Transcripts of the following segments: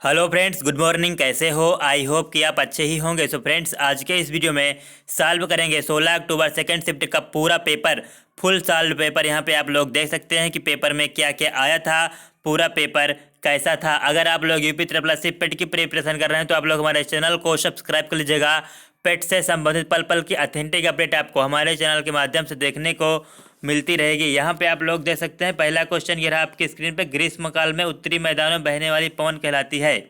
Hello friends, good morning. कैसे हो? I hope कि आप अच्छे ही होंगे। सो फ्रेंड्स, आज के इस वीडियो में सॉल्व करेंगे 16 अक्टूबर सेकंड शिफ्ट का पूरा पेपर। Full solve paper. यहाँ पे आप लोग देख सकते हैं कि पेपर में क्या क्या आया था, पूरा पेपर कैसा था। अगर आप लोग यूपी ट्रिपल एस सी पेट की प्रिपरेशन कर रहे हैं तो आप लोग हमारे चैनल को सब्सक्राइब कर लीजिएगा। पेट से संबंधित पल पल की ऑथेंटिक अपडेट आपको हमारे चैनल के माध्यम से देखने को मिलती रहेगी। यहाँ पे आप लोग देख सकते हैं, पहला क्वेश्चन ये रहा आपकी स्क्रीन पे। ग्रीष्म काल में उत्तरी मैदानों में बहने वाली पवन कहलाती है।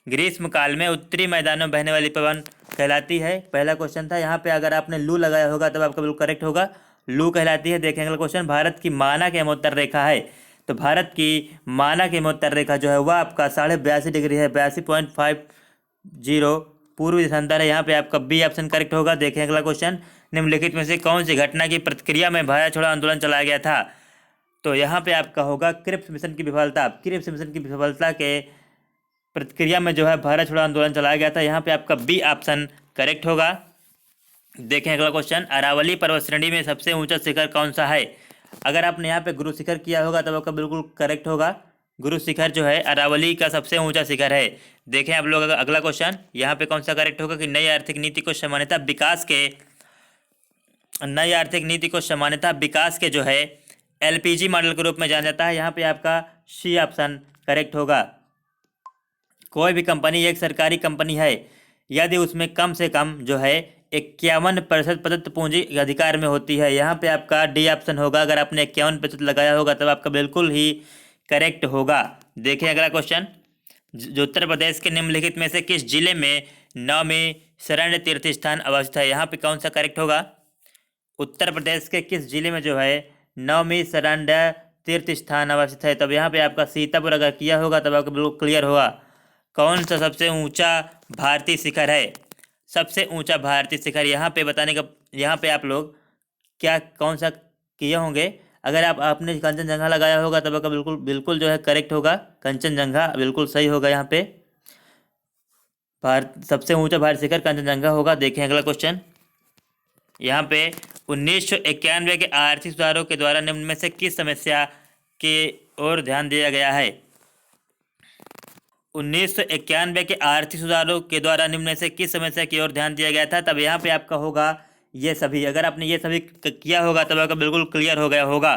ग्रीष्म काल में उत्तरी मैदानों में बहने वाली पवन कहलाती है, पहला क्वेश्चन था। यहाँ पे अगर आपने लू लगाया होगा तब आपका बिल्कुल करेक्ट होगा, लू कहलाती है। देखें अगला क्वेश्चन। भारत की मानक हिमोत्तर रेखा है, तो भारत की मानक हिमोत्तर रेखा जो है वह आपका 82.5 डिग्री है, 82.50 पूर्व दिशांतर है। यहाँ पे आपका बी ऑप्शन करेक्ट होगा। देखें अगला क्वेश्चन। निम्नलिखित में से कौन सी घटना की प्रतिक्रिया में भारत छोड़ो आंदोलन चलाया गया था? तो यहाँ पे आपका होगा क्रिप्स मिशन की विफलता। क्रिप्स मिशन की विफलता के प्रतिक्रिया में जो है भारत छोड़ो आंदोलन चलाया गया था। यहाँ पे आपका बी ऑप्शन करेक्ट होगा। देखें अगला क्वेश्चन। अरावली पर्वत श्रेणी में सबसे ऊंचा शिखर कौन सा है? अगर आपने यहाँ पे गुरु शिखर किया होगा तब आपका बिल्कुल करेक्ट होगा। गुरु शिखर जो है अरावली का सबसे ऊंचा शिखर है। देखें आप लोग अगला क्वेश्चन। यहाँ पे कौन सा करेक्ट होगा कि नई आर्थिक नीति को सामान्यतः विकास के जो है एलपीजी मॉडल के रूप में जाना जाता है। यहाँ पे आपका सी ऑप्शन करेक्ट होगा। कोई भी कंपनी एक सरकारी कंपनी है यदि उसमें कम से कम जो है 51% प्रदत्त पूंजी अधिकार में होती है। यहाँ पे आपका डी ऑप्शन होगा। अगर आपने 51% लगाया होगा तब आपका बिल्कुल ही करेक्ट होगा। देखें अगला क्वेश्चन। जो उत्तर प्रदेश के निम्नलिखित में से किस जिले में नवमी शरण्य तीर्थ स्थान अवस्थित है? यहाँ पे कौन सा करेक्ट होगा? उत्तर प्रदेश के किस जिले में जो है नवमी शरण्य तीर्थ स्थान अवस्थित है? तब यहाँ पे आपका सीतापुर अगर किया होगा तब आपका बिल्कुल क्लियर होगा। कौन सा सबसे ऊंचा भारतीय शिखर है? सबसे ऊंचा भारतीय शिखर यहाँ पे बताने का, यहाँ पे आप लोग क्या कौन सा किए होंगे? अगर आपने कंचनजंगा लगाया होगा तब आपका बिल्कुल बिल्कुल जो है करेक्ट होगा। कंचनजंगा बिल्कुल सही होगा। यहाँ पे भारत सबसे ऊंचा भारतीय शिखर कंचनजंगा होगा। देखें अगला क्वेश्चन। यहाँ पे 1991 के आर्थिक सुधारों के द्वारा निम्न में से किस समस्या की ओर ध्यान दिया गया है? 1991 के आर्थिक सुधारों के द्वारा निम्न में से किस समस्या की ओर ध्यान दिया गया था? तब यहाँ पे आपका होगा ये सभी। अगर आपने ये सभी किया होगा तब आपका बिल्कुल क्लियर हो गया होगा।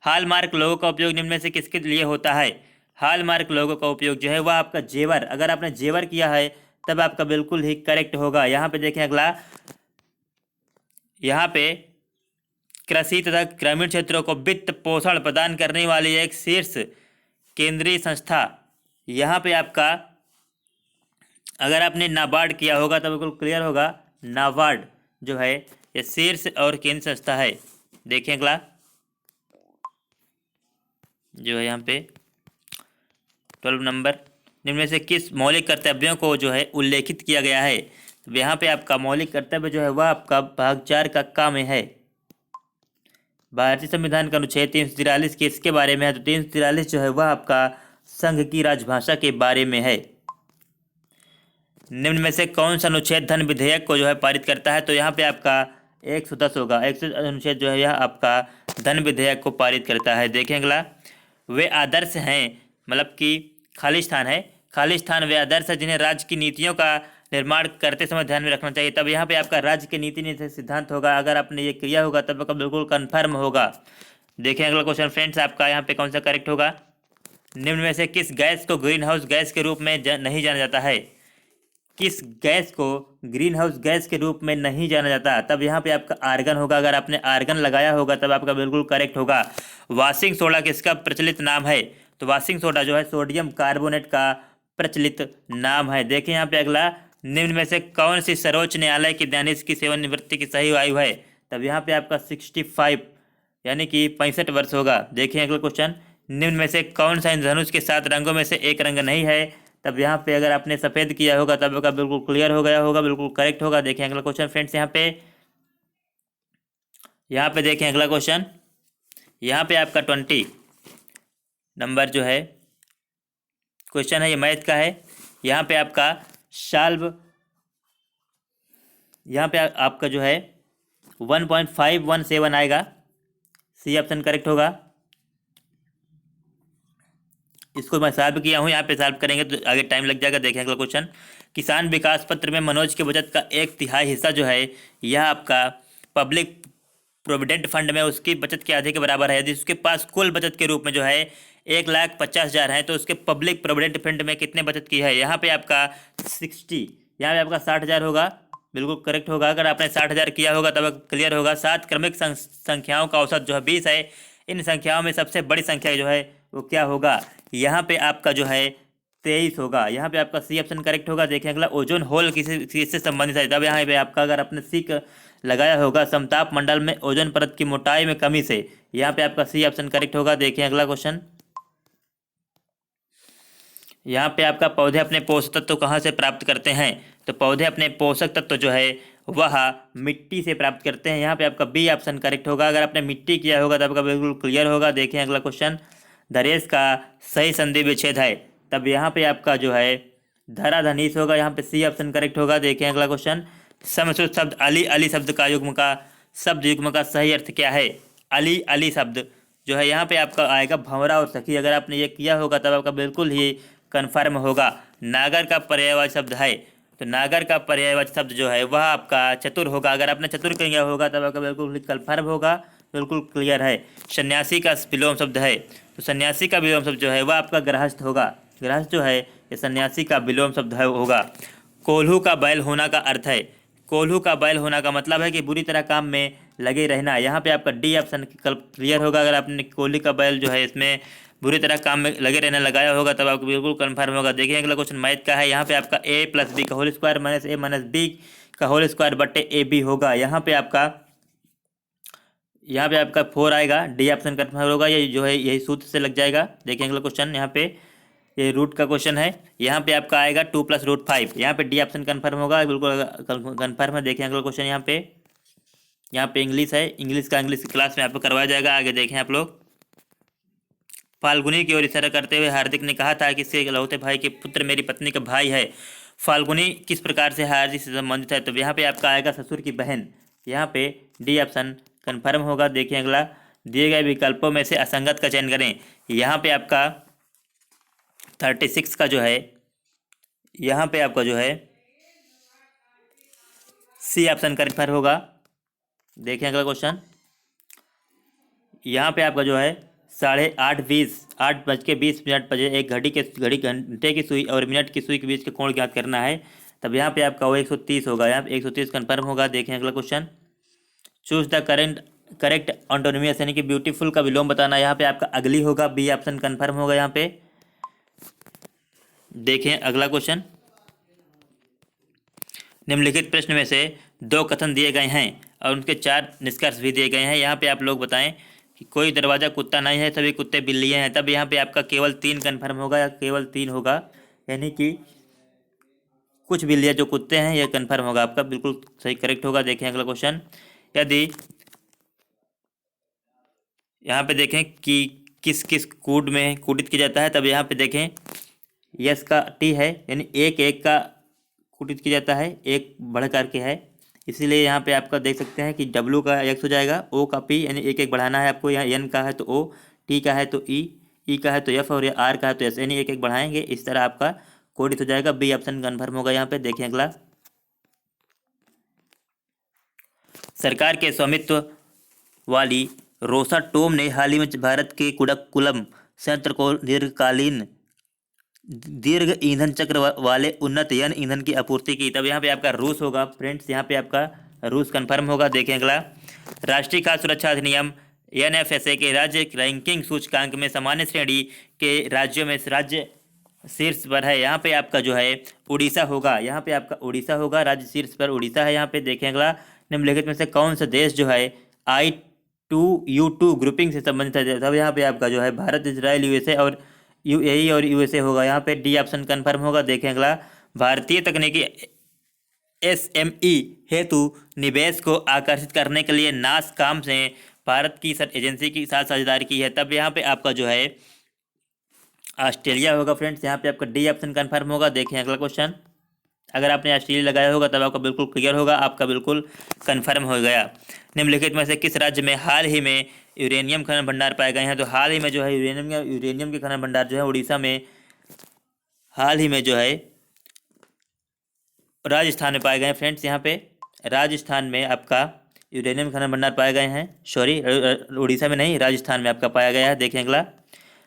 हॉलमार्क लोगों का उपयोग निम्न में से किसके लिए होता है? हॉलमार्क लोगों का उपयोग जो है वह आपका जेवर, अगर आपने जेवर किया है तब आपका बिल्कुल ही करेक्ट होगा। यहाँ पे देखें अगला। यहाँ पे कृषि तथा ग्रामीण क्षेत्रों को वित्त पोषण प्रदान करने वाली एक शीर्ष केंद्रीय संस्था, यहाँ पे आपका अगर आपने नाबार्ड किया होगा तो बिल्कुल क्लियर होगा। नाबार्ड जो है ये शीर्ष और केंद्र संस्था है। देखें अगला जो है यहाँ पे 12 नंबर। निम्न में से किस मौलिक कर्तव्यों को जो है उल्लेखित किया गया है? तो यहाँ पे आपका मौलिक कर्तव्य जो है वह आपका भाग 4 का काम है। भारतीय संविधान का अनुच्छेद 343 किसके बारे में है? तो 343 जो है वह आपका संघ की राजभाषा के बारे में है। निम्न में से कौन सा अनुच्छेद धन विधेयक को जो है पारित करता है? तो यहाँ पे आपका 110 होगा। 110 अनुच्छेद जो है यह आपका धन विधेयक को पारित करता है। देखें अगला। वे आदर्श हैं, मतलब कि खालिस्तान है। खालिस्तान वे आदर्श है जिन्हें राज्य की नीतियों का निर्माण करते समय ध्यान में रखना चाहिए। तब यहाँ पे आपका राज्य के नीति सिद्धांत होगा। अगर आपने ये किया होगा तब आपका बिल्कुल कन्फर्म होगा। देखें अगला क्वेश्चन फ्रेंड्स, आपका यहाँ पे कौन सा करेक्ट होगा? निम्न में से किस गैस को ग्रीन हाउस गैस के रूप में नहीं जाना जाता है? किस गैस को ग्रीन हाउस गैस के रूप में नहीं जाना जाता? तब यहाँ पे आपका आर्गन होगा। अगर आपने आर्गन लगाया होगा तब आपका बिल्कुल करेक्ट होगा। वाशिंग सोडा किसका प्रचलित नाम है? तो वाशिंग सोडा जो है सोडियम कार्बोनेट का प्रचलित नाम है। देखिए यहाँ पे अगला। निम्न में से कौन सी सर्वोच्च न्यायालय की न्यायाधीश की सेवानिवृत्ति की सही आयु है? तब यहाँ पे आपका 65 यानी कि 65 वर्ष होगा। देखिए अगला क्वेश्चन। निम्न में से कौन सा इंद्रधनुष के 7 रंगों में से एक रंग नहीं है? तब यहाँ पे अगर आपने सफ़ेद किया होगा तब आपका बिल्कुल क्लियर हो गया होगा, बिल्कुल करेक्ट होगा। देखें अगला क्वेश्चन फ्रेंड्स। यहाँ पे देखें अगला क्वेश्चन। यहाँ पे आपका 20 नंबर जो है क्वेश्चन है, ये मैथ का है। यहाँ पे आपका सॉल्व, यहाँ पे आपका जो है 1.517 आएगा। सी ऑप्शन करेक्ट होगा। इसको मैं सॉल्व किया हूँ, यहाँ पे सॉल्व करेंगे तो आगे टाइम लग जाएगा। देखें अगला क्वेश्चन। किसान विकास पत्र में मनोज की बचत का 1/3 हिस्सा जो है यह आपका पब्लिक प्रोविडेंट फंड में उसकी बचत के आधे के बराबर है। यदि उसके पास कुल बचत के रूप में जो है 1,50,000 है तो उसके पब्लिक प्रोविडेंट फंड में कितने बचत की है? यहाँ पे आपका 60, यहाँ पे आपका 60,000 होगा, बिल्कुल करेक्ट होगा। अगर आपने 60,000 किया होगा तब क्लियर होगा। 7 क्रमिक संख्याओं का औसत जो है 20 है। इन संख्याओं में सबसे बड़ी संख्या जो है वो क्या होगा? यहाँ पे आपका जो है 23 होगा। यहाँ पे आपका सी ऑप्शन करेक्ट होगा। देखिए अगला, ओजोन होल किसी चीज से संबंधित है। तब यहाँ पे आपका अगर आपने सी लगाया होगा, समताप मंडल में ओजोन परत की मोटाई में कमी से, यहाँ पे आपका सी ऑप्शन करेक्ट होगा। देखिए अगला क्वेश्चन। यहाँ पे आपका पौधे अपने पोषक तत्व कहाँ से प्राप्त करते हैं? तो पौधे अपने पोषक तत्व जो है वह मिट्टी से प्राप्त करते हैं। यहाँ पे आपका बी ऑप्शन करेक्ट होगा। अगर आपने मिट्टी किया होगा तब आपका बिल्कुल क्लियर होगा। देखिए अगला क्वेश्चन। धरेश का सही संधि विच्छेद है, तब यहाँ पे आपका जो है धराधनीश होगा। यहाँ पे सी ऑप्शन करेक्ट होगा। देखिए अगला क्वेश्चन। समश्रुत शब्द अली अली शब्द का युग्म का सही अर्थ क्या है? अली अली शब्द जो है यहाँ पे आपका आएगा भंवरा और सखी। अगर आपने ये किया होगा तब आपका बिल्कुल ही कन्फर्म होगा। नागर का पर्यायवाची शब्द है, तो नागर का पर्यायवाची शब्द जो है वह आपका चतुर होगा। अगर आपने चतुर किया होगा तब आपका बिल्कुल कन्फर्म होगा, बिल्कुल क्लियर है। सन्यासी का विलोम शब्द है, तो सन्यासी का विलोम शब्द जो है वह आपका गृहस्थ होगा। गृहस्थ जो है ये सन्यासी का विलोम शब्द है होगा। कोल्हू का बैल होना का अर्थ है, कोल्हू का बैल होना का मतलब है कि बुरी तरह काम में लगे रहना। यहाँ पे आपका डी ऑप्शन क्लियर होगा। अगर आपने कोल्हू का बैल जो है इसमें बुरी तरह काम में लगे रहना लगाया होगा तब आपको बिल्कुल कन्फर्म होगा। देखिए अगला क्वेश्चन मैथ का है। यहाँ पे आपका a + b का होल स्क्वायर माइनस a माइनस b का होल स्क्वायर बट्टे ab होगा। यहाँ पे आपका 4 आएगा। डी ऑप्शन कन्फर्म होगा। ये जो है यही सूत्र से लग जाएगा। देखिए अगला क्वेश्चन। यहाँ पे ये रूट का क्वेश्चन है। यहाँ पे आपका आएगा 2 + √5। यहाँ पे डी ऑप्शन कन्फर्म होगा, बिल्कुल कन्फर्म है। देखिए अगला क्वेश्चन। यहाँ पे इंग्लिश है। इंग्लिश की क्लास में आपको करवाया जाएगा। आगे देखें आप लोग। फाल्गुनी की ओर इशारा करते हुए हार्दिक ने कहा था कि इसके इकलौते भाई के पुत्र मेरी पत्नी का भाई है। फाल्गुनी किस प्रकार से हार्दिक से संबंधित है? तो यहाँ पे आपका आएगा ससुर की बहन। यहाँ पे डी ऑप्शन कन्फर्म होगा। देखिए अगला। दिए गए विकल्पों में से असंगत का चयन करें। यहाँ पे आपका 36 का जो है, यहाँ पे आपका जो है सी ऑप्शन कन्फर्म होगा। देखिए अगला क्वेश्चन। यहाँ पे आपका जो है 8:20 बजे एक घंटे की सुई और मिनट की सुई के बीच के कोण ज्ञात करना है। तब यहाँ पे आपका वो 130 होगा। यहाँ पे 130 कन्फर्म होगा। देखें अगला क्वेश्चन। चूज द करेक्ट ऑन्टोनिमस यानी कि ब्यूटीफुल का विलोम बताना। यहाँ पे आपका अगली होगा। बी ऑप्शन कन्फर्म होगा। यहाँ पे देखें अगला क्वेश्चन। निम्नलिखित प्रश्न में से 2 कथन दिए गए हैं और उनके 4 निष्कर्ष भी दिए गए हैं। यहाँ पे आप लोग बताएं कि कोई दरवाज़ा कुत्ता नहीं है, सभी कुत्ते बिल्लियाँ हैं। तब यहाँ पे आपका केवल 3 कन्फर्म होगा या केवल 3 होगा, यानी कि कुछ बिल्लियाँ जो कुत्ते हैं यह कन्फर्म होगा आपका, बिल्कुल सही करेक्ट होगा। देखें अगला क्वेश्चन। यदि यहाँ पे देखें कि किस किस कूड में कूडित किया जाता है, तब यहाँ पे देखें यस का टी है, यानी एक एक का कूडित किया जाता है, एक बढ़ करके है। इसीलिए यहाँ पे आपका देख सकते हैं कि डब्लू का एक्स हो जाएगा, ओ का पी, यानी एक एक बढ़ाना है आपको। यहाँ एन का है तो ओ, टी का है तो ई का है तो एफ और आर का है तो एस, यानी एक एक बढ़ाएंगे। इस तरह आपका कोडित हो जाएगा। बी ऑप्शन कन्फर्म होगा। यहाँ पे देखें अगला। सरकार के स्वामित्व वाली रोसाटोम ने हाल ही में भारत के कुडक्कुलम संयंत्र को दीर्घ ईंधन चक्र वाले उन्नत यन ईंधन की आपूर्ति की। तब यहाँ पे आपका रूस होगा फ्रेंड्स। यहाँ पे आपका रूस कंफर्म होगा। देखें अगला। राष्ट्रीय खाद्य सुरक्षा अधिनियम NFSA के राज्य रैंकिंग सूचकांक में सामान्य श्रेणी के राज्यों में राज्य शीर्ष पर है। यहाँ पे आपका जो है उड़ीसा होगा। यहाँ पे आपका उड़ीसा होगा, राज्य शीर्ष पर उड़ीसा है। यहाँ पे देखें अगला। निम्नलिखित में से कौन सा देश जो है I2U2 ग्रुपिंग से संबंधित है? तब यहाँ पे आपका जो है भारत, इजराइल, USA और UAE और USA होगा। यहाँ पे डी ऑप्शन कन्फर्म होगा। देखें अगला। भारतीय तकनीकी SME हेतु निवेश को आकर्षित करने के लिए नासकॉम से भारत की एजेंसी के साथ साझेदारी की है। तब यहाँ पे आपका जो है ऑस्ट्रेलिया होगा फ्रेंड्स। यहाँ पे आपका डी ऑप्शन कन्फर्म होगा। देखें अगला क्वेश्चन। अगर आपने ऑस्ट्रेलिया लगाया होगा तब आपका बिल्कुल क्लियर होगा, आपका बिल्कुल कन्फर्म हो गया। निम्नलिखित में से किस राज्य में हाल ही में यूरेनियम खनन भंडार पाए गए हैं। तो हाल ही में जो है यूरेनियम के खनन भंडार जो है उड़ीसा में हाल ही में जो है राजस्थान में पाए गए हैं फ्रेंड्स। यहाँ पे राजस्थान में आपका यूरेनियम खनन भंडार पाए गए हैं, सॉरी उड़ीसा में नहीं, राजस्थान में आपका पाया गया है। देखें अगला,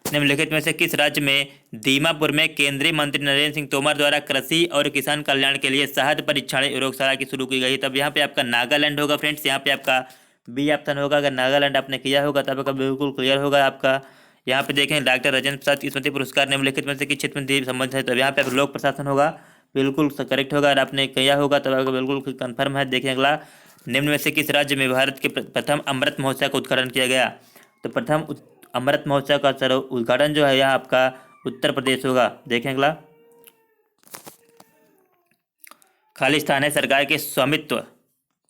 निम्नलिखित में से किस राज्य में दीमापुर में केंद्रीय मंत्री नरेंद्र सिंह तोमर द्वारा कृषि और किसान कल्याण के लिए शहद परीक्षण प्रयोगशाला की शुरू की गई? तब यहाँ पे आपका नागालैंड होगा फ्रेंड्स। यहाँ पे आपका बी ऑप्शन होगा। अगर नागालैंड आपने किया होगा तब आपका बिल्कुल क्लियर होगा आपका। यहाँ पे देखें डॉक्टर राजेंद्र प्रसाद स्मृति पुरस्कार निम्नलिखित में से किस क्षेत्र में संबंधित है? तब यहाँ पे लोक प्रशासन होगा, बिल्कुल करेक्ट होगा। अगर आपने किया होगा तब आपका बिल्कुल कन्फर्म है। देखें अगला, निम्न में से किस राज्य में भारत के प्रथम अमृत महोत्सव का उद्घाटन किया गया? तो प्रथम अमृत महोत्सव का उद्घाटन जो है यहाँ आपका उत्तर प्रदेश होगा। देखें अगला, खालिस्तान है सरकार के स्वामित्व,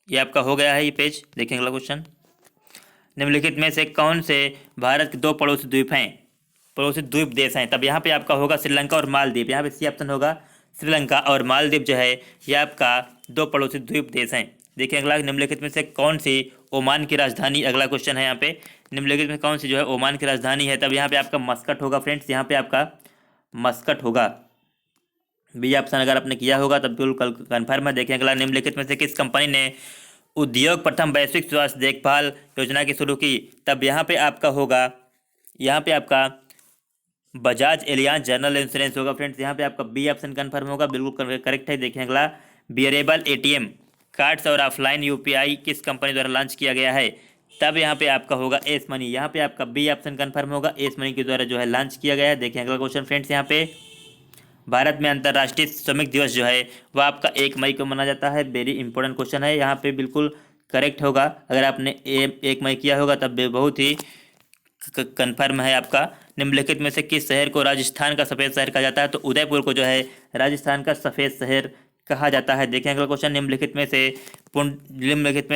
ये आपका हो गया है ये पेज। देखें अगला क्वेश्चन, निम्नलिखित में से कौन से भारत के दो पड़ोसी द्वीप देश हैं? तब यहाँ पे आपका होगा श्रीलंका और मालदीव। यहाँ पे सी ऑप्शन होगा, श्रीलंका और मालदीव जो है ये आपका दो पड़ोसी द्वीप देश हैं। देखिए अगला, निम्नलिखित में से कौन सी ओमान की राजधानी, अगला क्वेश्चन है यहाँ पे, निम्नलिखित में कौन सी जो है ओमान की राजधानी है? तब यहाँ पे आपका मस्कट होगा फ्रेंड्स। यहाँ पे आपका मस्कट होगा, बी ऑप्शन अगर आपने किया होगा तब बिल्कुल कन्फर्म है। देखें अगला, निम्नलिखित में से किस कंपनी ने उद्योग प्रथम वैश्विक स्वास्थ्य देखभाल योजना की शुरू की? तब यहाँ पे आपका होगा, यहाँ पे आपका बजाज एलियांज जनरल इंश्योरेंस होगा फ्रेंड्स। यहाँ पे आपका बी ऑप्शन कन्फर्म होगा, बिल्कुल करेक्ट है। देखें अगला, बियरेबल एटीएम कार्ड्स और ऑफलाइन यूपीआई किस कंपनी द्वारा लॉन्च किया गया है? तब यहाँ पे आपका होगा एस मनी। यहाँ पे आपका बी ऑप्शन कन्फर्म होगा, एस मनी के द्वारा जो है लॉन्च किया गया है। देखें अगला क्वेश्चन फ्रेंड्स, यहाँ पे भारत में अंतर्राष्ट्रीय श्रमिक दिवस जो है वह आपका 1 मई को मनाया जाता है। वेरी इंपॉर्टेंट क्वेश्चन है, यहाँ पे बिल्कुल करेक्ट होगा। अगर आपने 1 मई किया होगा तब बहुत ही कन्फर्म है आपका। निम्नलिखित में से किस शहर को राजस्थान का सफ़ेद शहर कहा जाता है? तो उदयपुर को जो है राजस्थान का सफ़ेद शहर कहा जाता है। देखें अगला क्वेश्चन, निम्नलिखित में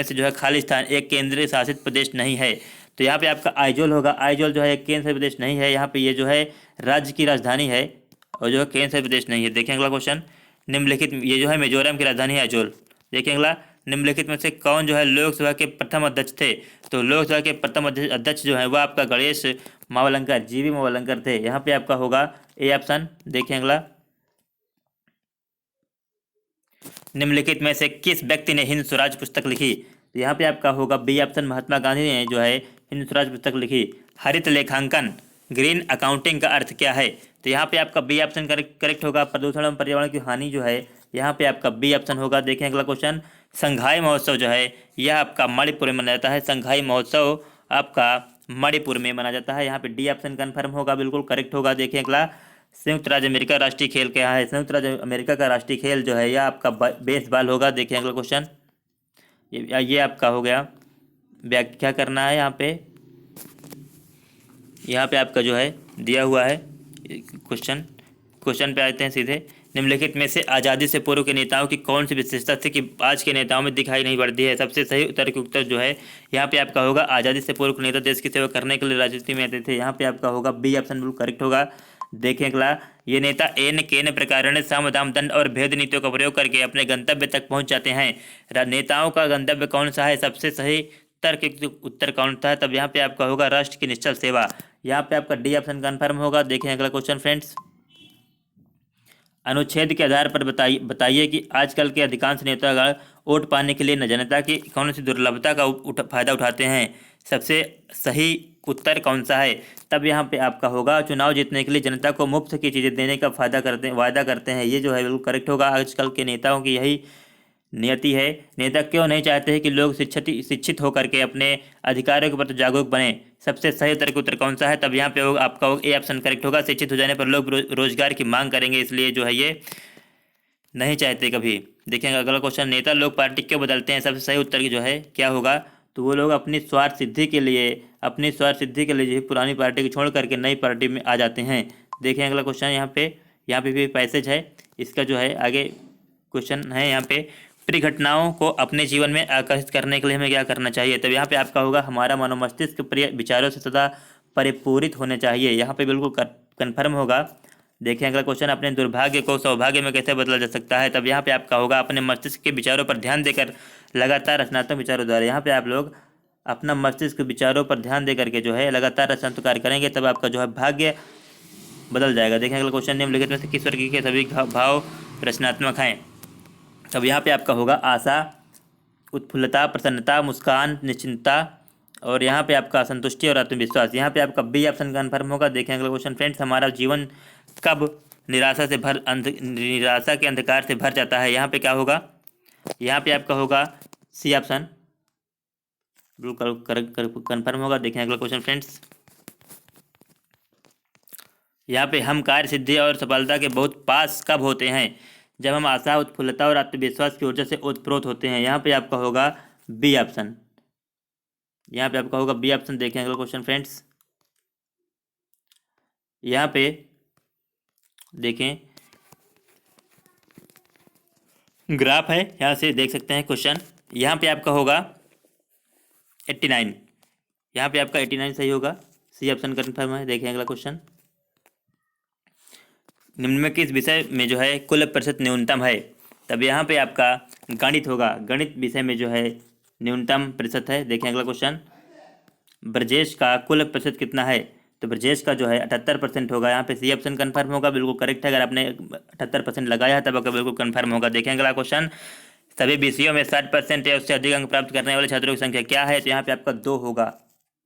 से जो है खालिस्तान एक केंद्रीय शासित प्रदेश नहीं है? तो यहाँ पे आपका आइजोल होगा। आइजोल जो है एक केंद्र शासित प्रदेश नहीं है, यहाँ पे ये जो है राज्य की राजधानी है और जो है केंद्र शासित प्रदेश नहीं है। देखें अगला क्वेश्चन, निम्नलिखित ये जो है मिजोरम की राजधानी है आइजोल। देखें अगला, निम्नलिखित में से कौन जो है लोकसभा के प्रथम अध्यक्ष थे? तो लोकसभा के प्रथम अध्यक्ष जो है वह आपका गणेश मावलंकर, जीवी मावलंकर थे। यहाँ पे आपका होगा ए ऑप्शन। देखें अगला, निम्नलिखित में से किस व्यक्ति ने हिंद स्वराज पुस्तक लिखी? तो यहाँ पे आपका होगा बी ऑप्शन, महात्मा गांधी ने जो है हिंद स्वराज पुस्तक लिखी। हरित लेखांकन ग्रीन अकाउंटिंग का अर्थ क्या है? तो यहाँ पे आपका बी ऑप्शन करेक्ट होगा। प्रदूषण एवं पर्यावरण की हानि जो है यहाँ पे आपका बी ऑप्शन होगा। देखें अगला क्वेश्चन, संघाई महोत्सव जो है यह आपका मणिपुर में मनाया जाता है। संघाई महोत्सव आपका मणिपुर में मनाया जाता है। यहाँ पे डी ऑप्शन कन्फर्म होगा, बिल्कुल करेक्ट होगा। देखें अगला, संयुक्त राज्य अमेरिका राष्ट्रीय खेल क्या है? संयुक्त राज्य अमेरिका का राष्ट्रीय खेल जो है यह आपका बेसबॉल होगा। देखें अगला क्वेश्चन, ये आपका हो गया, व्याख्या करना है। यहाँ पे आपका जो है दिया हुआ है क्वेश्चन पे आते हैं सीधे। निम्नलिखित में से आज़ादी से पूर्व के नेताओं की कौन सी विशेषता थी कि आज के नेताओं में दिखाई नहीं पड़ती है? सबसे सही उत्तर के उत्तर जो है यहाँ पे आपका होगा, आज़ादी से पूर्व के नेता देश की सेवा करने के लिए राजनीति में आते थे। यहाँ पे आपका होगा बी ऑप्शन बिल्कुल करेक्ट होगा। देखें अगला, ये नेता एन केन प्रकार साम दाम दंड और भेद नीतियों का प्रयोग करके अपने गंतव्य तक पहुंच जाते हैं। नेताओं का गंतव्य कौन सा है? सबसे सही उत्तर कौन सा है? तब यहाँ पे आपका होगा राष्ट्र की निश्चल सेवा। यहाँ पे आपका डी ऑप्शन कन्फर्म होगा। देखें अगला क्वेश्चन फ्रेंड्स, अनुच्छेद के आधार पर बताइए कि आजकल के अधिकांश नेतागण वोट पाने के लिए जनता की कौन सी दुर्लभता का फायदा उठाते हैं? सबसे सही उत्तर कौन सा है? तब यहाँ पे आपका होगा, चुनाव जीतने के लिए जनता को मुफ्त की चीज़ें देने का वायदा करते हैं। ये जो है बिल्कुल करेक्ट होगा। आजकल के नेताओं की यही नियति है। नेता क्यों नहीं चाहते हैं कि लोग शिक्षित होकर के अपने अधिकारों के प्रति जागरूक बने? सबसे सही उत्तर कौन सा है? तब यहाँ पे आपका ए ऑप्शन करेक्ट होगा। शिक्षित हो जाने पर लोग रोजगार की मांग करेंगे, इसलिए जो है ये नहीं चाहते कभी। देखेंगे अगला क्वेश्चन, नेता लोग पार्टी क्यों बदलते हैं? सबसे सही उत्तर जो है क्या होगा? तो वो लोग अपनी स्वार्थ सिद्धि के लिए पुरानी पार्टी को छोड़ करके नई पार्टी में आ जाते हैं। देखें अगला क्वेश्चन, यहाँ पे भी पैसेज है इसका जो है आगे क्वेश्चन है। यहाँ पे प्रिय घटनाओं को अपने जीवन में आकर्षित करने के लिए हमें क्या करना चाहिए? तब यहाँ पे आपका होगा, हमारा मनोमस्तिष्क प्रिय विचारों से सदा परिपूरित होने चाहिए। यहाँ पे बिल्कुल कन्फर्म होगा। देखें अगला क्वेश्चन, अपने दुर्भाग्य को सौभाग्य में कैसे बदला जा सकता है? तब यहाँ पे आपका होगा, अपने मस्तिष्क के विचारों पर ध्यान देकर लगातार रचनात्मक विचारों द्वारा। यहाँ पे आप लोग अपना मस्तिष्क विचारों पर ध्यान दे करके जो है लगातार रचनात्मक कार्य करेंगे, तब आपका जो है भाग्य बदल जाएगा। देखें अगला क्वेश्चन, निम्नलिखित में से किस वर्ग के सभी भाव रचनात्मक हैं? तब यहाँ पे आपका होगा आशा, उत्फुल्लता, प्रसन्नता, मुस्कान, निश्चिंतता, और यहाँ पे आपका संतुष्टि और आत्मविश्वास। यहाँ पे आपका बी ऑप्शन कन्फर्म होगा। देखें अगला क्वेश्चन फ्रेंड्स, हमारा जीवन कब निराशा के अंधकार से भर जाता है? यहाँ पे क्या होगा? यहाँ पे आपका होगा सी ऑप्शन बिल्कुल कन्फर्म होगा। देखें अगला क्वेश्चन फ्रेंड्स, यहाँ पे हम कार्य सिद्धि और सफलता के बहुत पास कब होते हैं? जब हम आशा, उत्फुल्लता और आत्मविश्वास की ऊर्जा से ओतप्रोत होते हैं। यहाँ पे आपका होगा बी ऑप्शन। यहाँ पे आपका होगा बी ऑप्शन। देखें अगला क्वेश्चन फ्रेंड्स, यहाँ पे देखें ग्राफ है, यहाँ से देख सकते हैं क्वेश्चन। यहाँ पे आपका होगा 89, यहाँ पे आपका 89 सही होगा। सी ऑप्शन कन्फर्म है। देखें अगला क्वेश्चन, निम्न में किस विषय में जो है कुल प्रतिशत न्यूनतम है? तब यहाँ पे आपका गणित होगा। गणित विषय में जो है न्यूनतम प्रतिशत है। देखें अगला क्वेश्चन, ब्रजेश का कुल प्रतिशत कितना है? तो ब्रजेश का जो है 78% होगा। यहाँ पे सी ऑप्शन कन्फर्म होगा, बिल्कुल करेक्ट है। अगर आपने 78% लगाया है तब आपका बिल्कुल कन्फर्म होगा। देखें अगला क्वेश्चन, सभी विषयों में 60% या उससे अधिक अंक प्राप्त करने वाले छात्रों की संख्या क्या है? तो यहाँ पे आपका 2 होगा।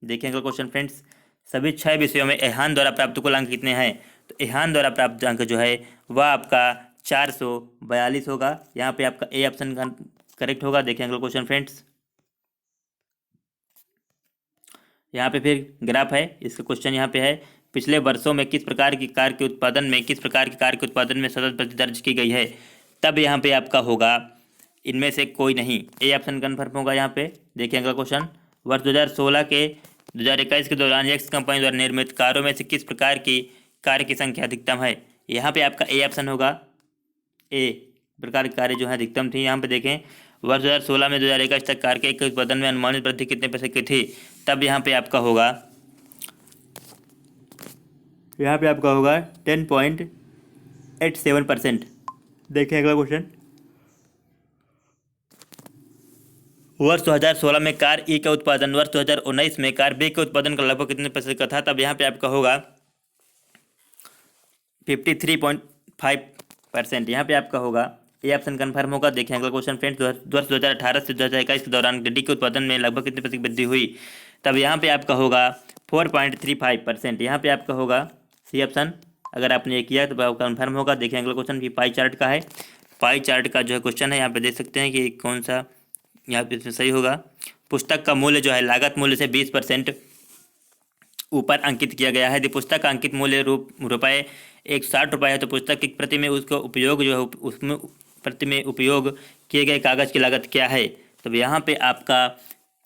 देखें अगला क्वेश्चन फ्रेंड्स, सभी 6 विषयों में एहान द्वारा प्राप्त कुल अंक कितने हैं? तो एहान द्वारा प्राप्त अंक जो है वह आपका 442 होगा। यहाँ पे आपका ए ऑप्शन करेक्ट होगा। देखें अगला क्वेश्चन फ्रेंड्स, यहाँ पे फिर ग्राफ है, इसका क्वेश्चन यहाँ पे है, पिछले वर्षों में किस प्रकार की कार के उत्पादन में सतत वृद्धि दर्ज की गई है? तब यहाँ पे आपका होगा इनमें से कोई नहीं। ए ऑप्शन कन्फर्म होगा यहाँ पे। देखिए अगला क्वेश्चन, वर्ष 2016 के 2021 के दौरान एक्स कंपनी द्वारा निर्मित कारों में से किस प्रकार की कार की संख्या अधिकतम है? यहाँ पे आपका ए ऑप्शन होगा। ए प्रकार की कारें जो है अधिकतम थी। यहाँ पे देखें वर्ष 2016 में 2021 तक कार के उत्पादन में अनुमानित वृद्धि कितने प्रतिशत की थी? तब यहाँ पे आपका होगा 10.87%। देखें अगला क्वेश्चन, वर्ष 2016 में कार ई का उत्पादन वर्ष 2019 में कार बी के उत्पादन का लगभग कितने प्रतिशत का था? तब यहाँ पे आपका होगा 53.5%। यहाँ पे आपका होगा ये ऑप्शन कन्फर्म होगा। देखें अगला क्वेश्चन फ्रेंड्स, वर्ष 2018 से 2021 के दौरान गड्डी के उत्पादन में लगभग कितने प्रतिशत वृद्धि हुई? तब यहाँ पे आपका होगा 4.35%। यहाँ पे आपका होगा सी ऑप्शन। अगर आपने ये किया तो कन्फर्म होगा। देखें अगला क्वेश्चन, पाई चार्ट का है। पाई चार्ट का जो है क्वेश्चन है, यहाँ पे देख सकते हैं कि कौन सा यहाँ पे इसमें सही होगा। पुस्तक का मूल्य जो है लागत मूल्य से 20% ऊपर अंकित किया गया है। यदि पुस्तक का अंकित मूल्य रुपये 160 है तो पुस्तक की प्रति में उसका उपयोग जो है उसमें प्रति में उपयोग किए गए कागज़ की लागत क्या है? तो यहाँ पे आपका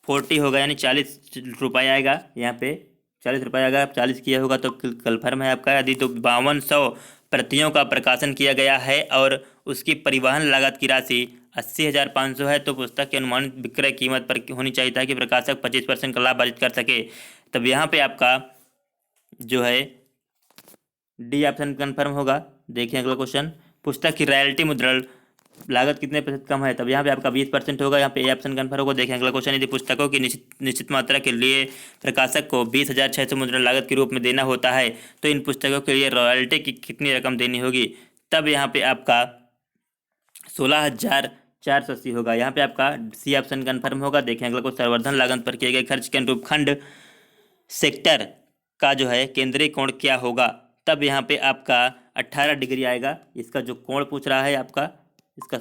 40 होगा, यानी 40 रुपये आएगा। यहाँ पे 40 रुपये आएगा। आप 40 किया होगा तो कन्फर्म है आपका। यदि तो 5200 प्रतियों का प्रकाशन किया गया है और उसकी परिवहन लागत की राशि 80,500 है तो पुस्तक की अनुमानित विक्रय कीमत पर होनी चाहिए ताकि प्रकाशक 25% का लाभ अर्जित कर सके। तब यहाँ पे आपका जो है डी ऑप्शन कन्फर्म होगा। देखिए अगला क्वेश्चन, पुस्तक की रॉयल्टी मुद्रण लागत कितने प्रतिशत कम है? तब यहाँ पे आपका 20% होगा। यहाँ पे ए ऑप्शन कन्फर्म होगा। देखें अगला क्वेश्चन, यदि पुस्तकों की निश्चित मात्रा के लिए प्रकाशक को 20,600 मुद्रण लागत के रूप में देना होता है तो इन पुस्तकों के लिए रॉयल्टी की कितनी रकम देनी होगी? तब यहाँ पे आपका 16,480 होगा। यहाँ पे आपका सी ऑप्शन कन्फर्म होगा। देखें अगला क्वेश्चन, संवर्धन लागत पर किए गए खर्च के अनुरूप खंड सेक्टर का जो है केंद्रीय कोण क्या होगा? तब यहाँ पे आपका 18 डिग्री आएगा। इसका जो कोण पूछ रहा है आपका, इसका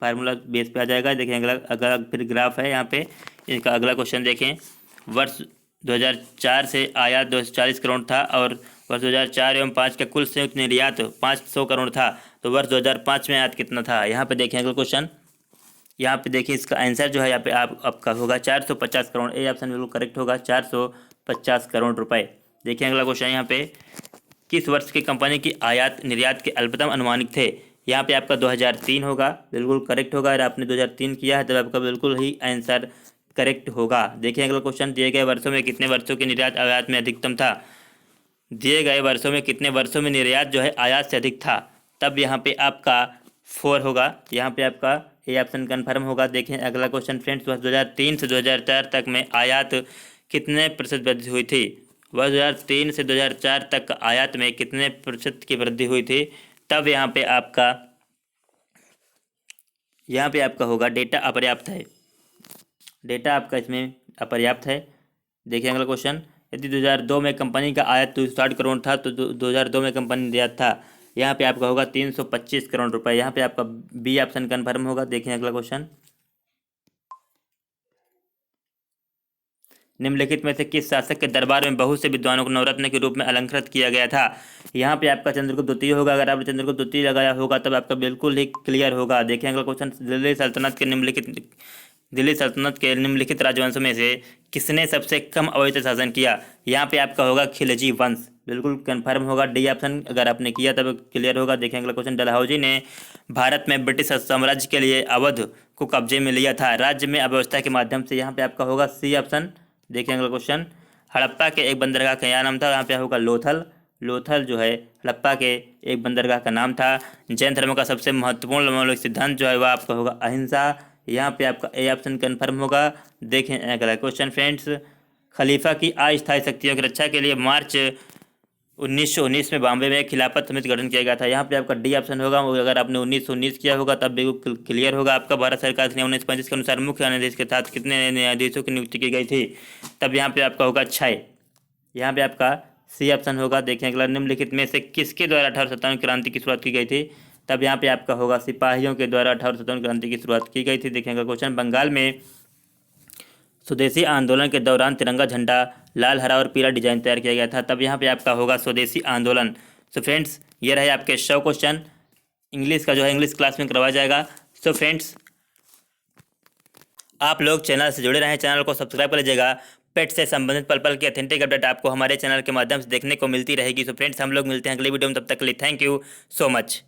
फार्मूला बेस पे आ जाएगा। देखें अगला फिर ग्राफ है यहाँ पे। इसका अगला क्वेश्चन देखें, वर्ष 2004 से आयात 240 करोड़ था और वर्ष 2004 एवं 5 का कुल संयुक्त निर्यात 500 करोड़ था तो वर्ष 2005 में आयात कितना था? यहाँ पे देखें अगला क्वेश्चन, यहाँ पे देखिए इसका आंसर जो है यहाँ पे आपका होगा 450 करोड़। ए ऑप्शन बिल्कुल करेक्ट होगा, 450 करोड़ रुपए। देखिए अगला क्वेश्चन, यहाँ पे किस वर्ष की कंपनी की आयात निर्यात के अल्पतम अनुमानित थे? यहाँ पे आपका 2003 होगा, बिल्कुल करेक्ट होगा। अगर आपने 2003 किया है तो आपका बिल्कुल ही आंसर करेक्ट होगा। देखिए अगला क्वेश्चन, दिए गए वर्षों में कितने वर्षों की निर्यात आयात में अधिकतम था? दिए गए वर्षों में कितने वर्षों में निर्यात जो है आयात से अधिक था? तब यहाँ पे आपका 4 होगा। यहाँ पे आपका ए ऑप्शन कन्फर्म होगा। देखें अगला क्वेश्चन फ्रेंड्स, वर्ष 2003 से 2004 तक में आयात कितने प्रतिशत वृद्धि हुई थी? वर्ष 2003 से 2004 तक आयात में कितने प्रतिशत की वृद्धि हुई थी? तब यहाँ पे आपका होगा डेटा अपर्याप्त है। डेटा आपका इसमें अपर्याप्त है। देखिए अगला क्वेश्चन, यदि 2002 में कंपनी का आयात 260 करोड़ था तो 2002 में कंपनी निर्यात था, यहाँ पे आपका होगा 325 करोड़ रुपए। यहाँ पे आपका बी ऑप्शन कन्फर्म होगा। देखें अगला क्वेश्चन, निम्नलिखित में से किस शासक के दरबार में बहुत से विद्वानों को नवरत्न के रूप में अलंकृत किया गया था? यहाँ पे आपका चंद्रगुप्त द्वितीय होगा। अगर आपने चंद्रगुप्त द्वितीय लगाया होगा तब आपका बिल्कुल ही क्लियर होगा। देखें अगला क्वेश्चन, दिल्ली सल्तनत के निम्नलिखित राजवंशों में से किसने सबसे कम अवैध शासन किया? यहाँ पे आपका होगा खिलजी वंश। बिल्कुल कंफर्म होगा, डी ऑप्शन अगर आपने किया तब क्लियर होगा। देखें अगला क्वेश्चन, डलहौजी ने भारत में ब्रिटिश साम्राज्य के लिए अवध को कब्जे में लिया था राज्य में अव्यवस्था के माध्यम से। यहाँ पे आपका होगा सी ऑप्शन। देखें अगला क्वेश्चन, हड़प्पा के एक बंदरगाह का क्या नाम था? यहाँ पे होगा लोथल। लोथल जो है हड़प्पा के एक बंदरगाह का नाम था। जैन धर्म का सबसे महत्वपूर्ण मौलिक सिद्धांत जो है वह आपका होगा अहिंसा। यहाँ पे आपका ए ऑप्शन कन्फर्म होगा। देखें अगला क्वेश्चन फ्रेंड्स, खलीफा की अस्थायी शक्तियों की रक्षा के लिए मार्च 1919 में बॉम्बे में खिलाफत समिति गठन किया गया था। यहाँ पे आपका डी ऑप्शन होगा। अगर आपने 1919 किया होगा तब बिल्कुल क्लियर होगा आपका। भारत सरकार ने 1935 के अनुसार मुख्य न्यायाधीश के साथ कितने न्यायाधीशों की नियुक्ति की गई थी? तब यहाँ पे आपका होगा 6। यहाँ पे आपका सी ऑप्शन होगा। देखें अगला, निम्नलिखित में से किसके द्वारा 1857 क्रांति की शुरुआत की गई थी? तब यहाँ पे आपका होगा सिपाहियों के द्वारा 1857 क्रांति की शुरुआत की गई थी। देखेंगे क्वेश्चन, बंगाल में स्वदेशी आंदोलन के दौरान तिरंगा झंडा लाल, हरा और पीला डिजाइन तैयार किया गया था। तब यहाँ पे आपका होगा स्वदेशी आंदोलन। सो फ्रेंड्स, ये रहे आपके 100 क्वेश्चन। इंग्लिश का जो है इंग्लिश क्लास में करवाया जाएगा। सो फ्रेंड्स, आप लोग चैनल से जुड़े रहें, चैनल को सब्सक्राइब कर लीजिएगा। पेट से संबंधित पल पल की ऑथेंटिक अपडेट आपको हमारे चैनल के माध्यम से देखने को मिलती रहेगी। सो फ्रेंड्स, हम लोग मिलते हैं अगले वीडियो में, तब तक के लिए थैंक यू सो मच।